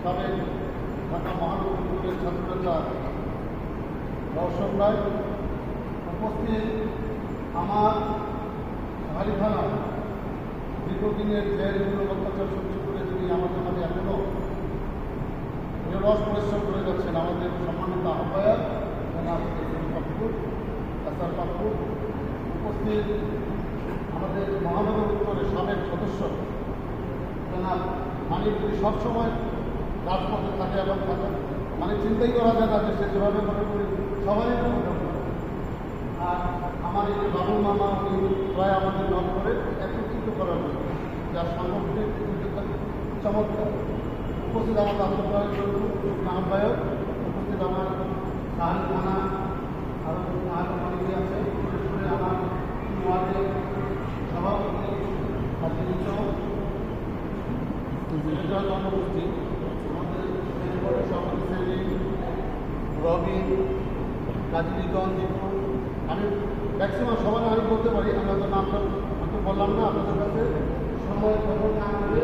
সাবেক ঢাকা মহানগর ছাত্রনেতা রওশন রায়, উপস্থিত আমার হালি থানা দীর্ঘদিনের জেলগুলো অত্যাচার সহ্য করে যিনি আমাদের মাঝে এখনও নিরস পরিশ্রম করে যাচ্ছেন, আমাদের সম্মানিত আহ্বায়ক জনাব এসার পাপ্পুর, উপস্থিত আমাদের মহানগর উত্তরের সাবেক সদস্য জনাব মানিক, যিনি সবসময় রাজপথে থাকে এবং থাকেন, মানে চিন্তাই করা যায় না যে সে যেভাবে মনে করি সবাই আর আমার এই বাবুল মামা উনি প্রায় আমাদের দল করে একত্রিত করার জন্য যার সাংগঠনিক চমৎকার। উপস্থিত আমার আন্তর্জাতিক আহ্বায়ক, উপস্থিত আমার শাহালি থানা আরও আরও অনেকে আছে, বিশেষ করে আমার ওয়ার্ডের সভাপতি জনগোষ্ঠী, আমাদের সভাপতি রবি, কাজী রিজন, দীপু, আমি ম্যাক্সিমাম সবার আমি বলতে পারি, আমি হয়তো নামটা হয়তো বললাম না আপনাদের কাছে সময় খবর না করে